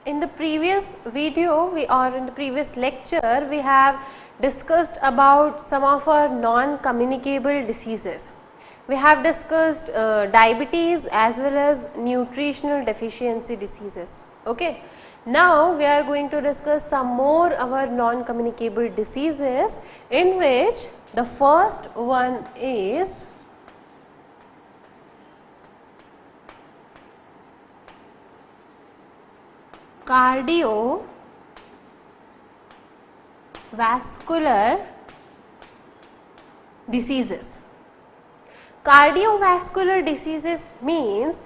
in the previous video or in the previous lecture, we have discussed about some of our non-communicable diseases. We have discussed diabetes as well as nutritional deficiency diseases. Okay. Now, we are going to discuss some more our non-communicable diseases, in which the first one is cardiovascular diseases. Cardiovascular diseases means,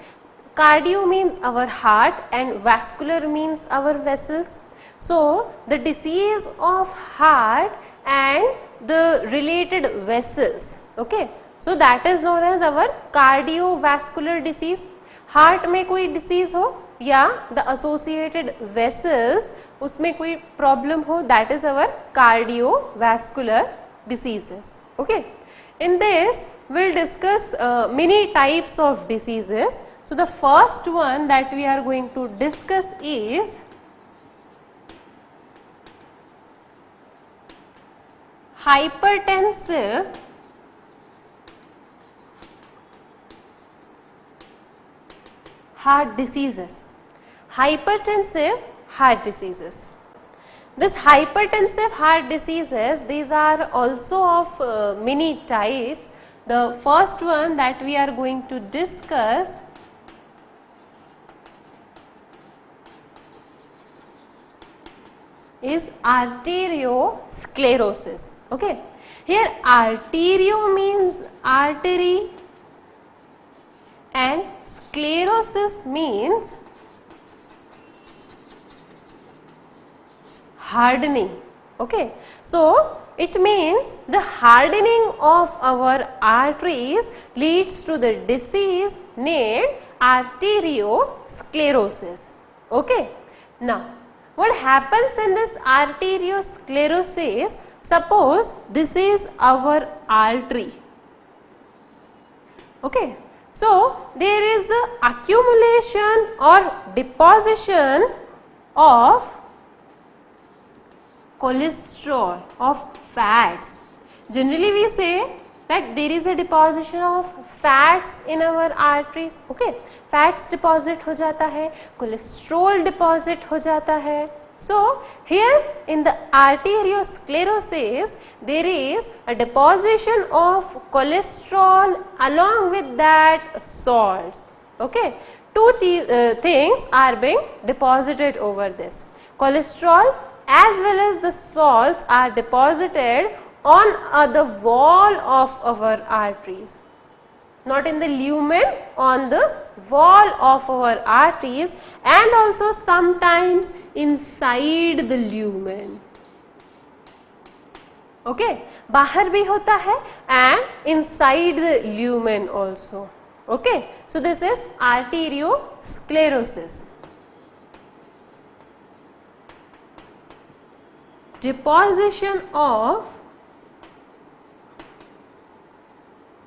cardio means our heart and vascular means our vessels. So, the disease of heart and the related vessels. Okay. So, that is known as our cardiovascular disease. Heart में कोई disease हो या the associated vessels उसमें कोई problem हो, that is our cardiovascular diseases. Okay. In this we will discuss many types of diseases. So, the first one that we are going to discuss is hypertensive heart diseases. Hypertensive heart diseases. This hypertensive heart diseases, these are also of many types. The first one that we are going to discuss is arteriosclerosis. Okay. Here arterio means artery and sclerosis means hardening. Okay. So, it means the hardening of our arteries leads to the disease named arteriosclerosis. Okay. Now, what happens in this arteriosclerosis? Suppose this is our artery. Okay. So, there is the accumulation or deposition of cholesterol, of fats. Generally we say that there is a deposition of fats in our arteries. Okay. Fats deposit हो जाता है, cholesterol deposit हो जाता है. So, here in the arteriosclerosis, there is a deposition of cholesterol along with that salts. Okay. Two things are being deposited over this. Cholesterol as well as the salts are deposited on the wall of our arteries. Not in the lumen, on the wall of our arteries, and also sometimes inside the lumen. Okay. बाहर भी होता है and inside the lumen also. Okay. So, this is arteriosclerosis. Deposition of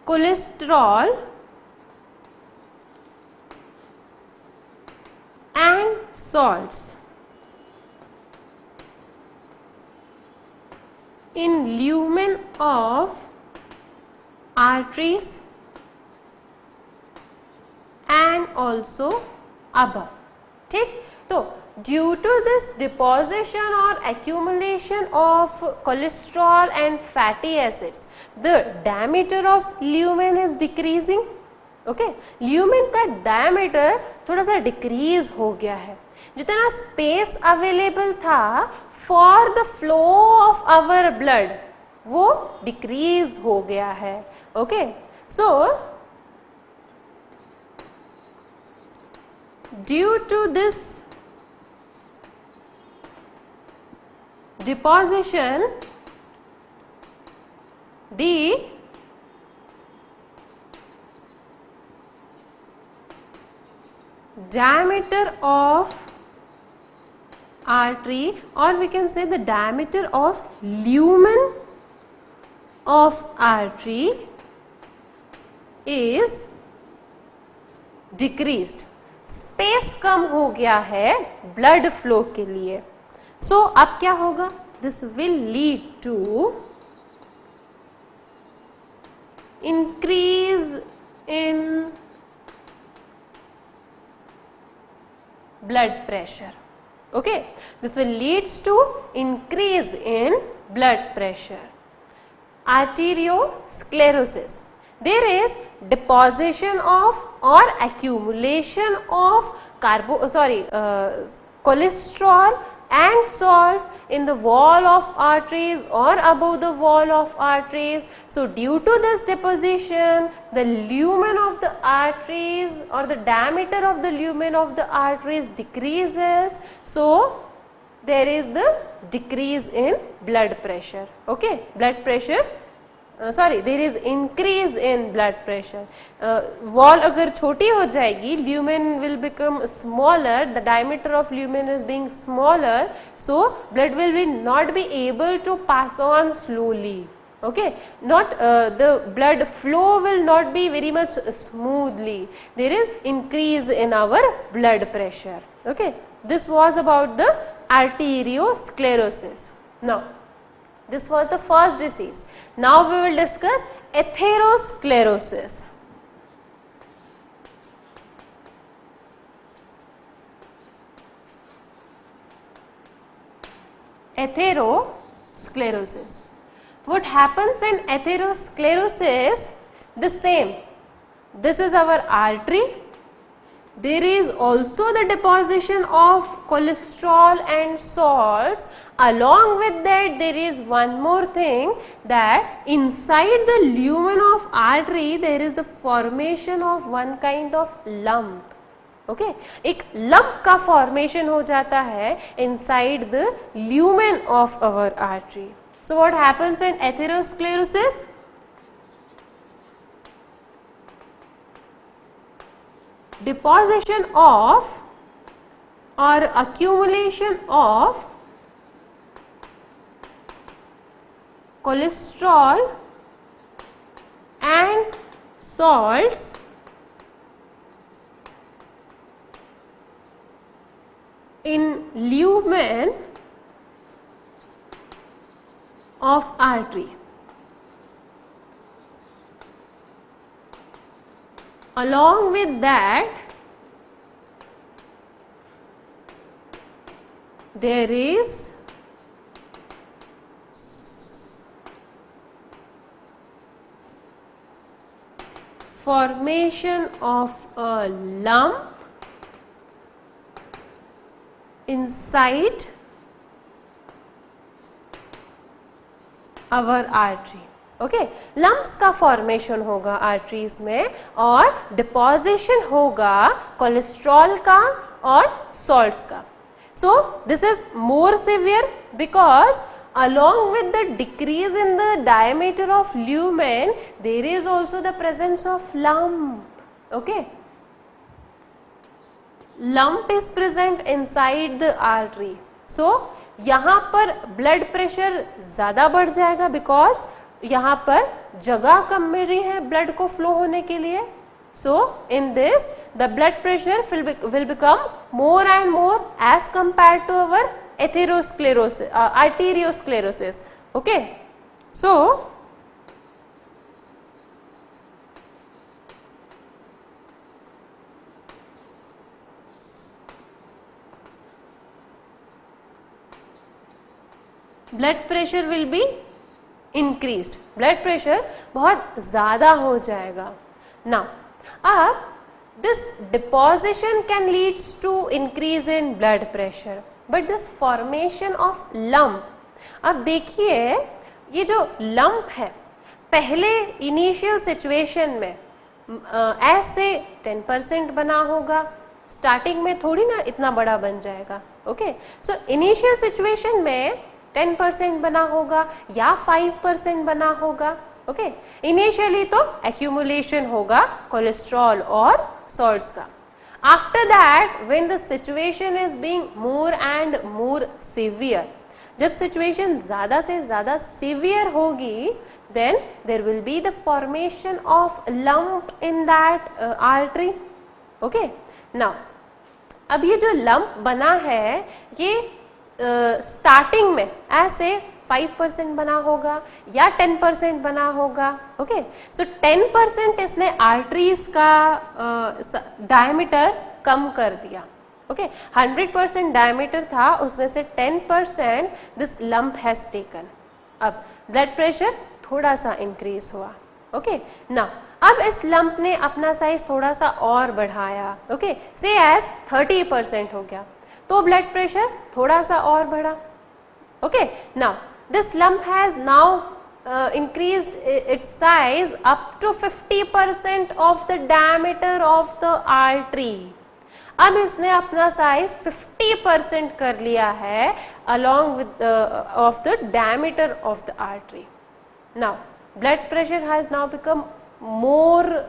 cholesterol and salts in lumen of arteries and also above. ठीक. तो due to this deposition or accumulation of cholesterol and fatty acids, the diameter of lumen is decreasing. Okay. Lumen का diameter थोड़ा सा decrease हो गया है. जितना space available था for the flow of our blood, वो decrease हो गया है. Okay. So, due to this deposition, the diameter of artery, or we can say the diameter of lumen of artery is decreased. Space कम हो गया है blood flow के लिए. सो अब क्या होगा? This will lead to increase in blood pressure. Okay, this will leads to increase in blood pressure. Arteriosclerosis, there is deposition of or accumulation of cholesterol and salts in the wall of arteries or above the wall of arteries. So due to this deposition, the lumen of the arteries or the diameter of the lumen of the arteries decreases. So there is the decrease in blood pressure. Okay, blood pressure there is increase in blood pressure. Wall अगर छोटी हो जाएगी, lumen will become smaller, the diameter of lumen is being smaller, so blood will be not be able to pass on slowly. Okay, not the blood flow will not be very much smoothly. There is increase in our blood pressure. Okay, this was about the arteriosclerosis. Now this was the first disease. Now we will discuss atherosclerosis. Atherosclerosis. What happens in atherosclerosis? The same. This is our artery. There is also the deposition of cholesterol and salts. Along with that, there is one more thing, that inside the lumen of artery there is the formation of one kind of lump. Okay, एक lump का formation हो जाता है inside the lumen of our artery. So what happens in atherosclerosis? Deposition of or accumulation of cholesterol and salts in lumen of artery. Along with that, there is formation of a lump inside our artery. Okay, lumps का formation होगा arteries में और deposition होगा cholesterol का और salts का. So this is more severe because along with the decrease in the diameter of lumen, there is also the presence of lump. Okay, lump is present inside the artery. So यहाँ पर blood pressure ज़्यादा बढ़ जाएगा because यहाँ पर जगह कम मिल रही है ब्लड को फ्लो होने के लिए. So in this the blood pressure will become more and more as compared to our atherosclerosis, arteriosclerosis. Okay, so blood pressure will be increased. blood pressure बहुत ज़्यादा हो जाएगा. Now अब this deposition can leads to increase in blood pressure. But this formation of lump, अब देखिए ये जो lump है पहले इनिशियल सिचुएशन में ऐसे 10% बना होगा, स्टार्टिंग में थोड़ी ना इतना बड़ा बन जाएगा. ओके, सो इनिशियल सिचुएशन में 10% बना होगा या 5% बना होगा. ओके, इनिशियली तो एक्यूमुलेशन होगा कोलेस्ट्रॉल और सॉल्ट्स का. After that, when the situation is being more and more severe, जब situation ज़्यादा से ज़्यादा severe होगी, then there will be the formation of lump in that artery. Okay, now अब ये जो लंप बना है ये स्टार्टिंग में ऐसे 5% बना होगा या 10% बना होगा। ओके, सो 10% इसने आर्टरीज का डायमीटर कम कर दिया। ओके, 100% डायमीटर था, उसमें से 10% दिस लंप हैज टेकन। अब ब्लड प्रेशर थोड़ा सा इंक्रीज हुआ। ओके, नाउ अब इस लंप ने अपना साइज थोड़ा सा और बढ़ाया। ओके, से एज 30% हो गया, तो ब्लड प्रेशर थोड़ा सा और बढ़ा। Okay, now this lump has now increased its size up to 50% of the diameter of the artery. अब इसने अपना साइज 50% कर लिया है along with of the diameter of the artery. Now blood pressure has now become more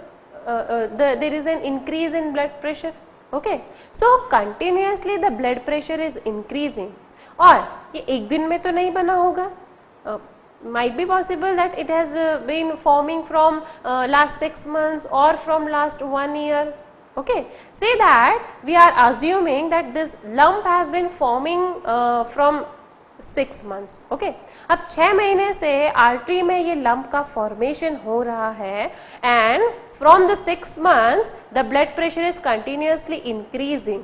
there is an increase in blood pressure. Okay, so continuously the blood pressure is increasing. और ये एक दिन में तो नहीं बना होगा, might be possible that it has been forming from last 6 months or from last 1 year. Okay, say that we are assuming that this lump has been forming from 6 months. Okay, अब 6 महीने से आर्टरी में ये lump का formation हो रहा है and from the 6 months the blood pressure is continuously increasing.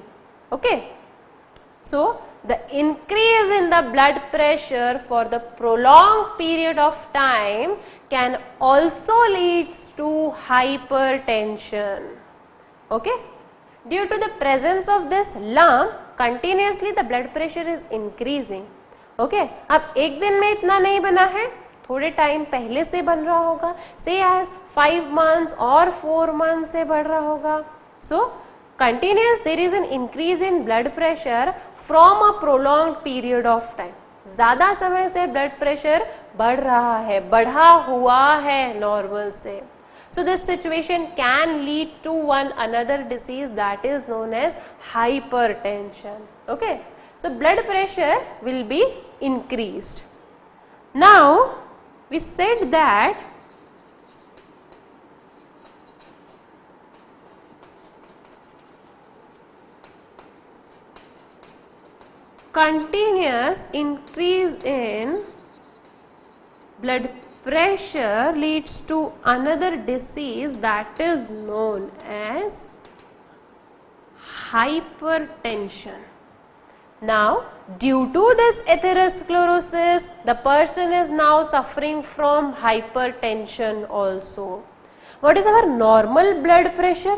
Okay, so the increase in the blood pressure for the prolonged period of time can also leads to hypertension. Okay, due to the presence of this lump continuously the blood pressure is increasing. Okay, अब एक दिन में इतना नहीं बना है, थोड़े time पहले से बन रहा होगा, say as 5 months और 4 months से बढ़ रहा होगा. So continuous there is an increase in blood pressure from a prolonged period of time. ज़्यादा समय से blood pressure बढ़ रहा है, बढ़ा हुआ है normal से. So this situation can lead to one another disease that is known as hypertension. Okay, so blood pressure will be increased. Now we said that continuous increase in blood pressure leads to another disease that is known as hypertension. Now due to this atherosclerosis the person is now suffering from hypertension also. What is our normal blood pressure?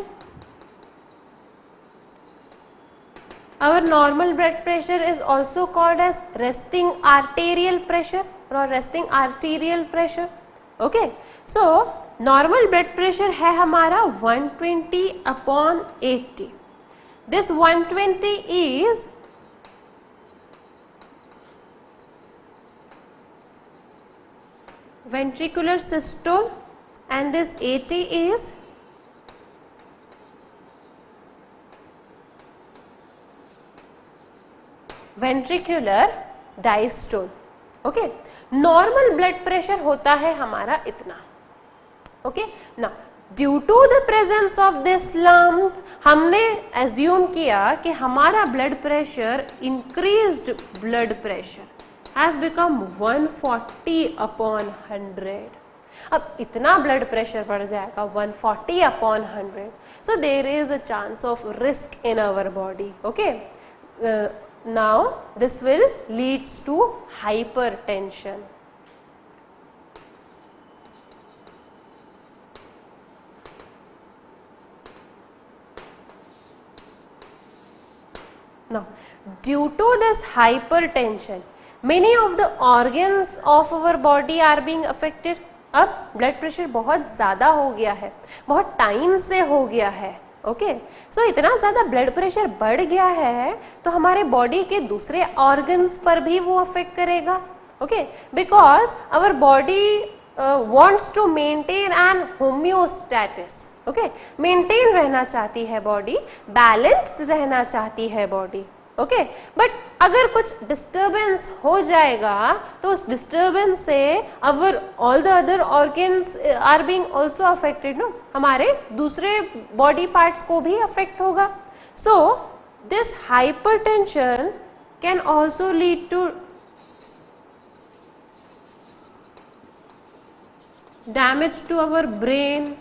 Our normal blood pressure is also called as resting arterial pressure or resting arterial pressure. Okay, so normal blood pressure है हमारा 120/80. This 120 is ventricular systole and this 80 is ventricular diastole. Okay, normal blood pressure होता है हमारा इतना. Okay, now due to the presence of this lump हमने assume किया कि हमारा blood pressure increased blood pressure has become 140/100. अब इतना blood pressure बढ़ जाएगा 140/100. So there is a chance of risk in our body. Okay, now this will leads to hypertension. Now due to this hypertension many of the organs of our body are being affected. अब blood pressure बहुत ज़्यादा हो गया है, बहुत time से हो गया है. ओके, सो इतना ज़्यादा ब्लड प्रेशर बढ़ गया है तो हमारे बॉडी के दूसरे ऑर्गन्स पर भी वो अफेक्ट करेगा. Okay, because our body wants to maintain an homeostasis. Okay, maintain रहना चाहती है बॉडी, बैलेंस्ड रहना चाहती है बॉडी. ओके, बट अगर कुछ डिस्टर्बेंस हो जाएगा तो उस डिस्टर्बेंस से our all the other organs are being also affected. No, हमारे दूसरे बॉडी पार्ट्स को भी अफेक्ट होगा. So this hypertension can also lead to damage to our brain,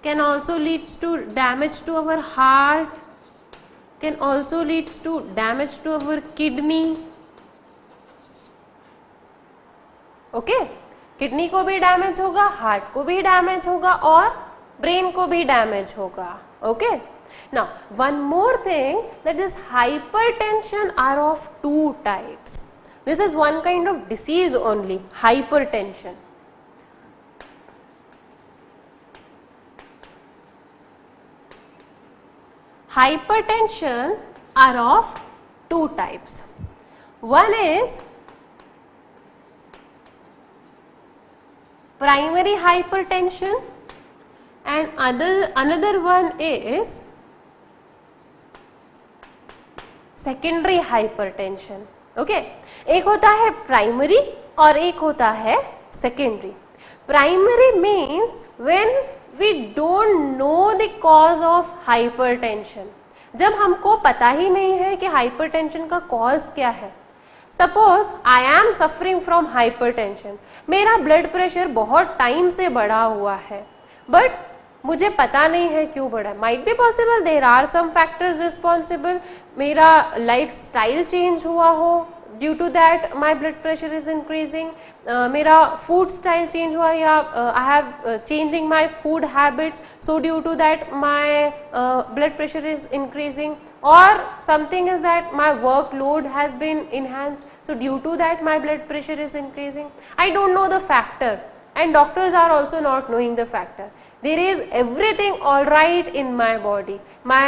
can also leads to damage to our heart, can also leads to damage to our kidney. Okay, kidney को भी damage होगा, heart को भी damage होगा और brain को भी damage होगा. Okay, now one more thing, that this hypertension are of two types. This is one kind of disease only, hypertension. Hypertension are of two types. One is primary hypertension and another one is secondary hypertension. Okay, एक होता है primary और एक होता है secondary. Primary means when we don't know the cause of hypertension. जब हमको पता ही नहीं है कि हाइपरटेंशन का कॉज क्या है. Suppose I am suffering from hypertension, मेरा ब्लड प्रेशर बहुत टाइम से बढ़ा हुआ है, बट मुझे पता नहीं है क्यों बढ़ा. Might be possible there are some factors responsible. मेरा लाइफ स्टाइल चेंज हुआ हो, due to that my blood pressure is increasing. मेरा फूड स्टाइल चेंज हुआ या I have changing my food habits, so due to that my blood pressure is increasing. Or something is that my workload has been enhanced, so due to that my blood pressure is increasing. I don't know the factor, and doctors are also not knowing the factor. There is everything all right in my body. My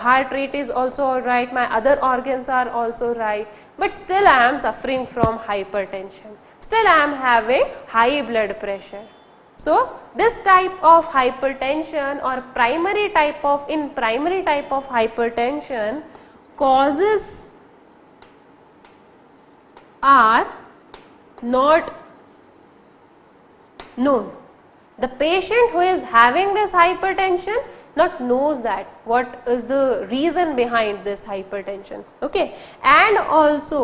heart rate is also all right, my other organs are also right, but still I am suffering from hypertension. Still I am having high blood pressure. So this type of hypertension or primary type of hypertension, causes are not known. The patient who is having this hypertension not knows that what is the reason behind this hypertension. Okay, and also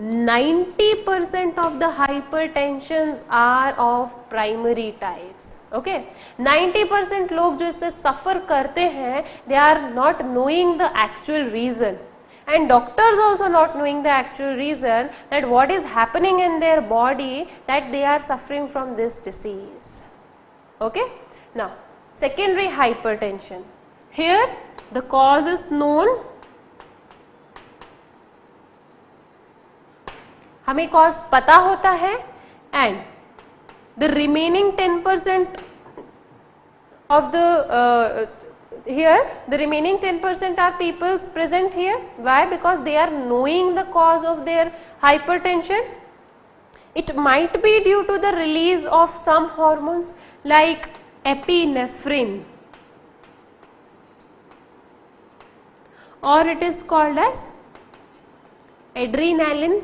90% of the hypertensions are of primary types. Okay, 90% लोग जो इससे suffer करते हैं, they are not knowing the actual reason, and doctors also not knowing the actual reason that what is happening in their body that they are suffering from this disease. Okay, now secondary hypertension, here the cause is known, हमें cause पता होता है, and the remaining 10% of the here the remaining 10% are people present here. Why? Because they are knowing the cause of their hypertension. It might be due to the release of some hormones like epinephrine, or it is called as adrenaline,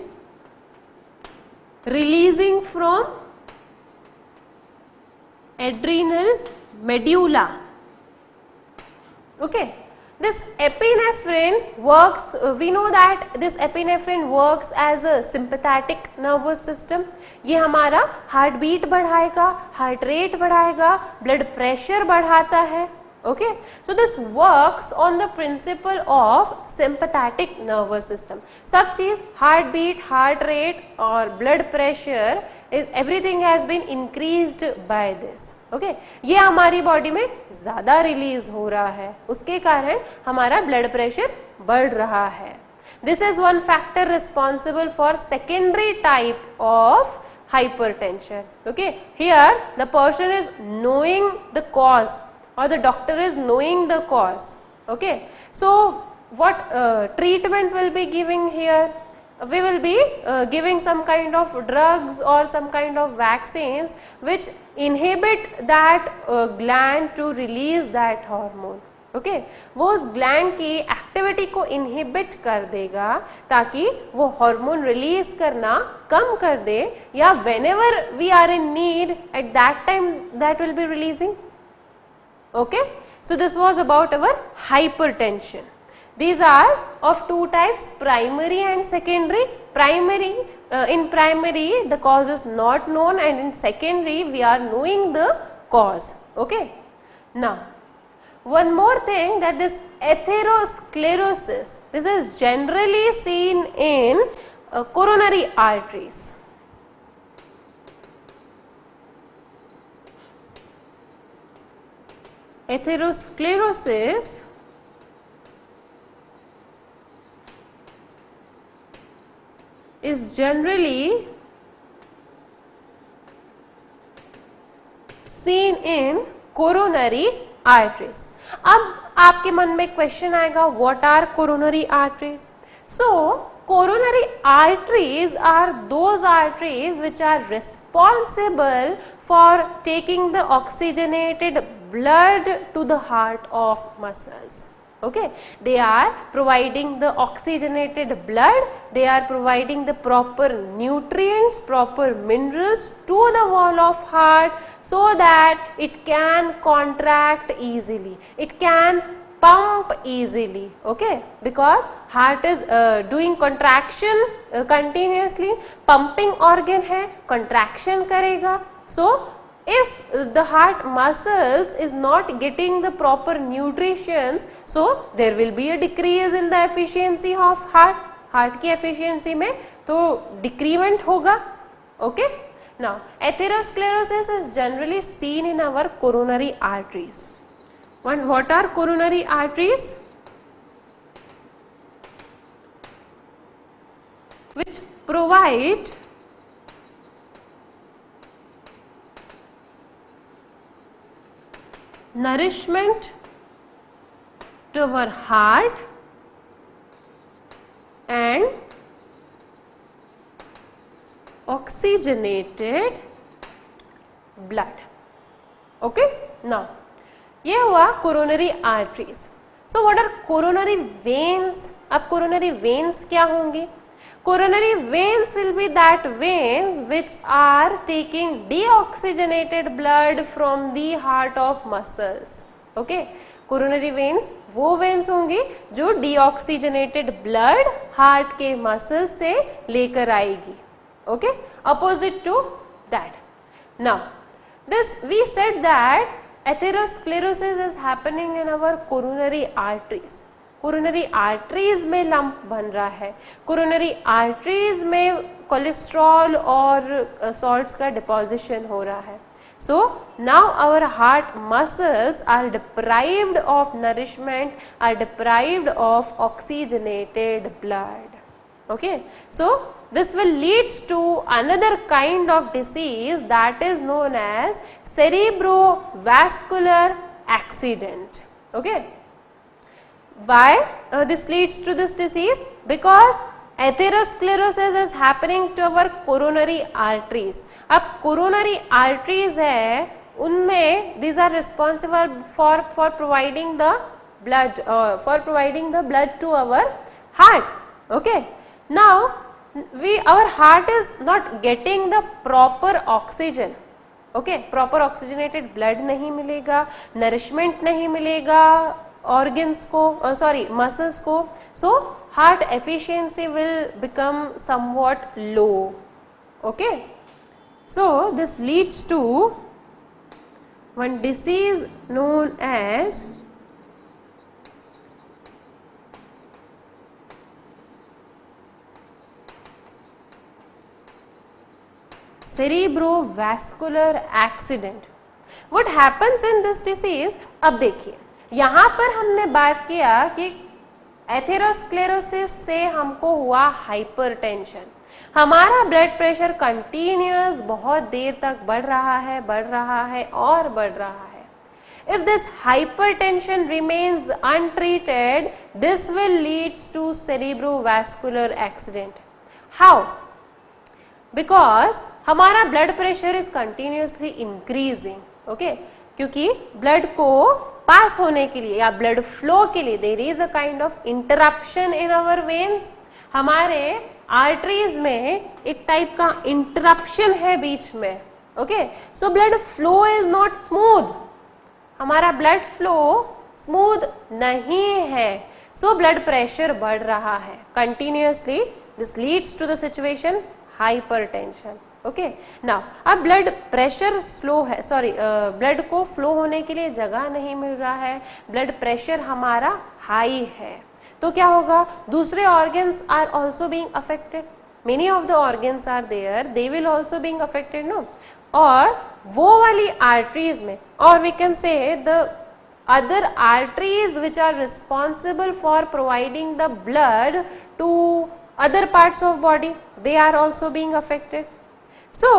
releasing from adrenal medulla. Okay, this epinephrine works, we know that this epinephrine works as a sympathetic nervous system. ये हमारा heart beat बढ़ाएगा, heart rate बढ़ाएगा, blood pressure बढ़ाता है. Okay, so this works on the principle of sympathetic nervous system. सब चीज heart beat, heart rate और blood pressure is everything has been increased by this. Okay, ये हमारी body में ज्यादा रिलीज हो रहा है, उसके कारण हमारा ब्लड प्रेशर बढ़ रहा है. This is one factor responsible for secondary type of hypertension. Okay, here the person is knowing the cause, or the doctor is knowing the cause. Okay, so what treatment will be giving here? We will be giving some kind of drugs or some kind of vaccines which inhibit that gland to release that hormone. Okay, वो उस gland की activity को inhibit कर देगा ताकि वो hormone release करना कम कर दे, या whenever we are in need at that time that will be releasing. Okay, so this was about our hypertension. These are of two types, primary and secondary. Primary, in primary the cause is not known, and in secondary we are knowing the cause. Okay. Now one more thing, that this atherosclerosis, this is generally seen in coronary arteries. Atherosclerosis is generally seen in coronary arteries. अब आपके मन में question आएगा, what are coronary arteries? So coronary arteries are those arteries which are responsible for taking the oxygenated blood to the heart of muscles. Okay, they are providing the oxygenated blood, they are providing the proper nutrients, proper minerals to the wall of heart, so that it can contract easily, it can pump easily. Okay, because heart is doing contraction continuously, pumping organ है, contraction करेगा. So if the heart muscles is not getting the proper nutrition, so there will be a decrease in the efficiency of heart की efficiency में तो decrement होगा. Okay. Now atherosclerosis is generally seen in our coronary arteries. What are coronary arteries? Which provide nourishment to our heart and oxygenated blood. Okay. Now ये हुआ coronary arteries. So what are coronary veins? अब coronary veins क्या होंगी? Coronary veins will be that veins which are taking deoxygenated blood from the heart of muscles. Okay, coronary veins वो veins होंगी जो deoxygenated blood heart के muscles से लेकर आएगी. Okay, opposite to that. Now this we said that atherosclerosis is happening in our coronary arteries. Coronary arteries में lump बन रहा है, कोरोनरी आर्टरीज में कोलेस्ट्रॉल और सॉल्ट्स का डिपॉजिशन हो रहा है. So now our heart muscles are deprived of nourishment, are deprived of oxygenated blood. Okay, so this will leads to another kind of disease that is known as cerebrovascular accident. Okay, why this leads to this disease? Because atherosclerosis is happening to our coronary arteries. अब coronary arteries है, उनमें these are responsible for providing the blood to our heart. Okay. Now our heart is not getting the proper oxygen. Okay, proper oxygenated blood नहीं मिलेगा, nourishment नहीं मिलेगा organs को, muscles को. So heart efficiency will become somewhat low. Okay, so this leads to one disease known as cerebrovascular accident. What happens in this disease? अब देखिए, यहाँ पर हमने बात किया कि एथेरोस्क्लेरोसिस से हमको हुआ हाइपरटेंशन, हमारा ब्लड प्रेशर कंटिन्यूअस बहुत देर तक बढ़ रहा है और बढ़ रहा है. If this hypertension remains untreated, this will leads to cerebrovascular accident. How? Because हमारा blood pressure is continuously increasing. Okay, क्योंकि ब्लड को पास होने के लिए या ब्लड फ्लो के लिए there is a kind of interruption in our veins. हमारे आर्टरीज में एक टाइप का इंटरप्शन है बीच में. Okay, so blood flow is not smooth, हमारा ब्लड फ्लो स्मूथ नहीं है. सो ब्लड प्रेशर बढ़ रहा है continuously, this leads to the situation hypertension. Okay, now अब ब्लड प्रेशर स्लो है, सॉरी ब्लड को फ्लो होने के लिए जगह नहीं मिल रहा है, ब्लड प्रेशर हमारा हाई है, तो क्या होगा, दूसरे organs are also being affected, many of the organs are there, they will also being affected no, और वो वाली आर्टरीज में, और we can say the other arteries which are responsible for providing the blood to other parts of body, they are also being affected. So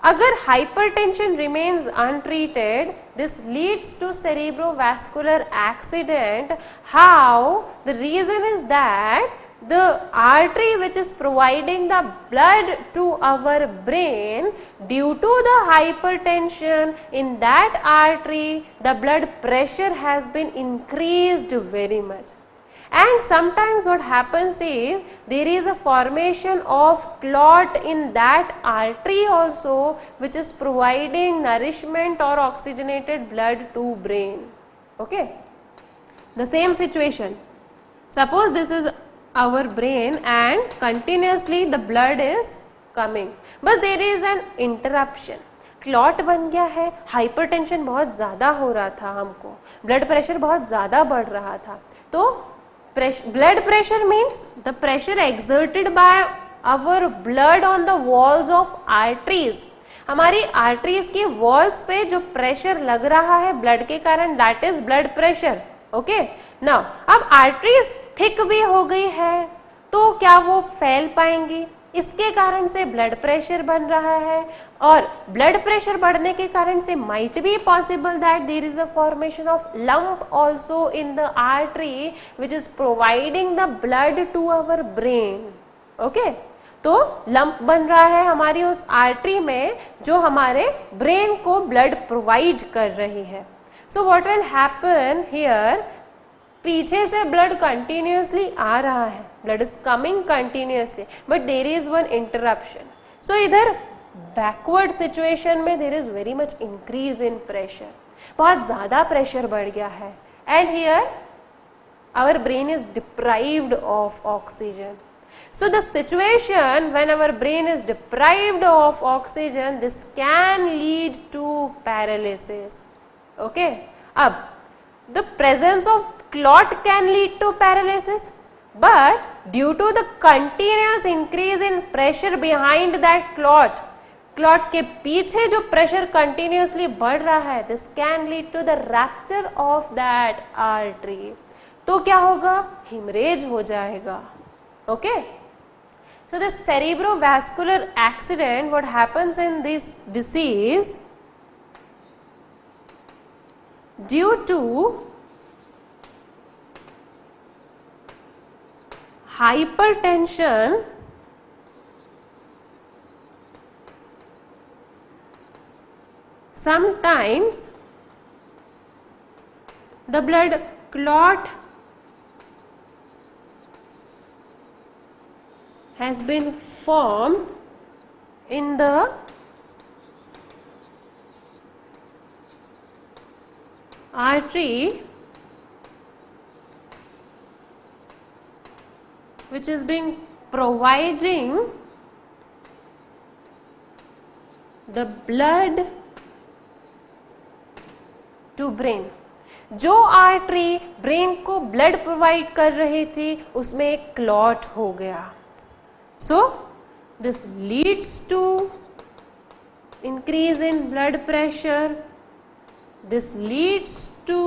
agar hypertension remains untreated, this leads to cerebrovascular accident. How? The reason is that the artery which is providing the blood to our brain, due to the hypertension in that artery, the blood pressure has been increased very much. And sometimes what happens is there is a formation of clot in that artery also, which is providing nourishment or oxygenated blood to brain. Okay, the same situation, suppose this is our brain and continuously the blood is coming, बस there is an interruption, clot बन गया है, hypertension बहुत ज़्यादा हो रहा था हमको, ब्लड प्रेशर बहुत ज़्यादा बढ़ रहा था, तो blood pressure means the pressure exerted by our blood on the walls of arteries, हमारी आर्टरीज के वॉल्स पे जो प्रेशर लग रहा है ब्लड के कारण, that is blood pressure. Okay, now अब आर्टरीज थिक भी हो गई है तो क्या वो फैल पाएंगी, इसके कारण से ब्लड प्रेशर बन रहा है, और ब्लड प्रेशर बढ़ने के कारण से might be possible that there is a formation of lump also in the artery which is providing the blood to our brain. Okay, तो लंप बन रहा है हमारी उस आर्टरी में जो हमारे ब्रेन को ब्लड प्रोवाइड कर रही है। So what will happen here, पीछे से ब्लड कंटिन्यूअसली आ रहा है, blood is coming continuously, but there is one interruption. So इधर बैकवर्ड सिचुएशन में there is very much increase in pressure, बहुत ज्यादा प्रेशर बढ़ गया है, and here our brain is deprived of oxygen. So the situation when our brain is deprived of oxygen, this can lead to paralysis. Okay, अब the presence of clot can lead to paralysis, but due to the continuous increase in pressure behind that clot, clot के पीछे जो pressure continuously बढ़ रहा है, this can lead to the rupture of that artery, तो क्या होगा, haemorrhage हो जाएगा। Okay, so the cerebrovascular accident, what happens in this disease, due to hypertension, sometimes the blood clot has been formed in the artery which is being providing the blood to brain। जो artery brain को blood provide कर रही थी उसमें एक clot हो गया। So this leads to increase in blood pressure, this leads to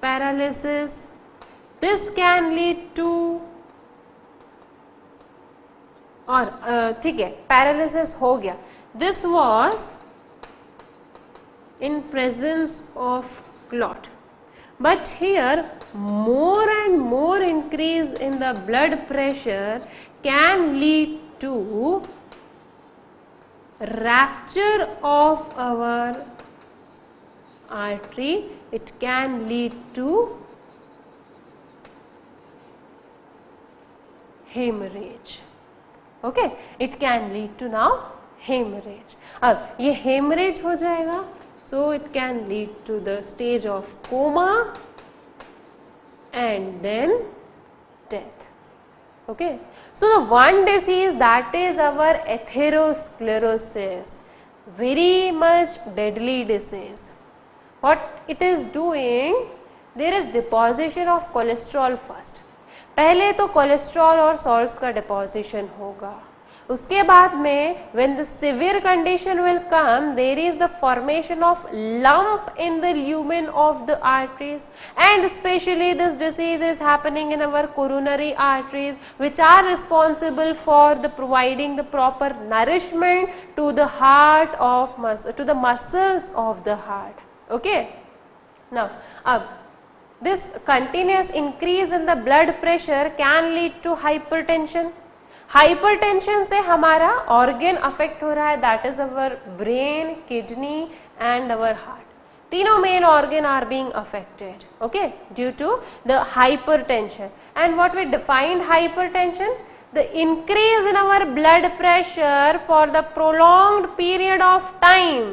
paralysis, this can lead to, और ठीक है पैरालिसिस हो गया, this was in presence of clot, but here more and more increase in the blood pressure can lead to rupture of our artery, it can lead to hemorrhage। okay, it can lead to now hemorrhage। अब ये hemorrhage हो जाएगा, so it can lead to the stage of coma and then death. Okay, so the one disease that is our atherosclerosis, very much deadly disease. What it is doing, there is deposition of cholesterol first. पहले तो cholesterol और salts का deposition होगा, उसके बाद में when the severe condition will come, there is the formation of lump in the lumen of the arteries, and especially this disease is happening in our coronary arteries, which are responsible for the providing the proper nourishment to the heart of to the muscles of the heart. Okay, now this continuous increase in the blood pressure can lead to hypertension. Hypertension से हमारा organ affect हो रहा है, that is our brain, kidney and our heart. तीनों main organ are being affected, okay, due to the hypertension. And what we defined hypertension, the increase in our blood pressure for the prolonged period of time,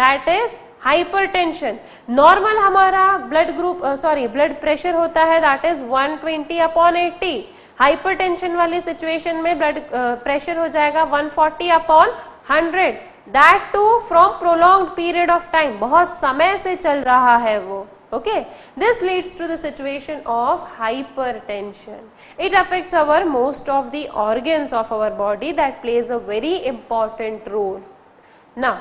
that is hypertension. Normal हमारा blood pressure होता है that is 120/80. Hypertension वाली सिचुएशन में blood pressure हो जाएगा 140/100, that to from prolonged period of time, बहुत समय से चल रहा है वो. Okay, this leads to the situation of hypertension. It affects our most of the organs of our body that plays a very important role. Now,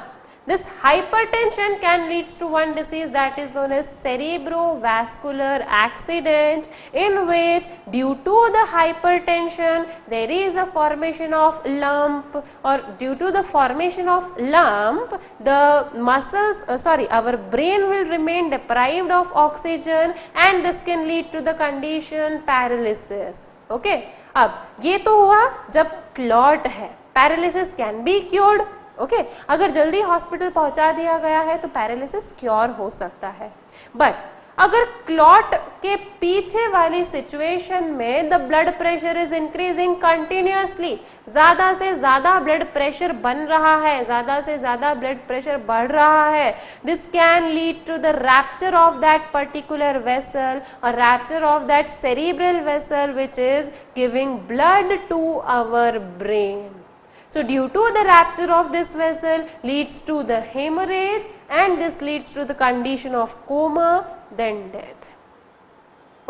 this hypertension can lead to one disease that is known as cerebrovascular accident, in which due to the hypertension there is a formation of lump, or due to the formation of lump the muscles our brain will remain deprived of oxygen, and this can lead to the condition paralysis. Okay, अब ये तो हुआ जब clot है. Paralysis can be cured. Okay, अगर जल्दी hospital पहुंचा दिया गया है तो पैरालिसिस क्योर हो सकता है. बट अगर क्लॉट के पीछे वाली सिचुएशन में the blood pressure is increasing continuously, ज्यादा से ज्यादा ब्लड प्रेशर बन रहा है, ज्यादा से ज्यादा ब्लड प्रेशर बढ़ रहा है, this can lead to the rupture of that particular vessel, और rupture of that cerebral vessel which is giving blood to our brain. So due to the rupture of this vessel leads to the hemorrhage, and this leads to the condition of coma, then death.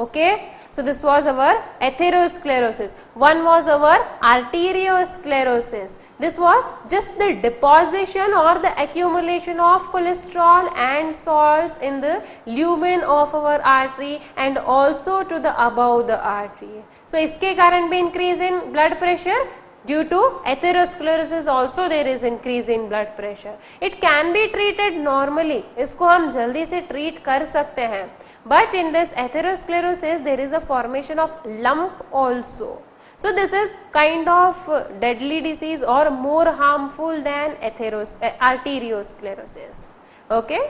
Okay, so this was our atherosclerosis. One was our arteriosclerosis. This was just the deposition or the accumulation of cholesterol and salts in the lumen of our artery and also to the above the artery. So इसके कारण भी increase in blood pressure. Due to atherosclerosis also there is increase in blood pressure. It can be treated normally. इसको हम जल्दी से treat कर सकते हैं. But in this atherosclerosis there is a formation of lump also. So this is kind of deadly disease or more harmful than arteriosclerosis. Okay.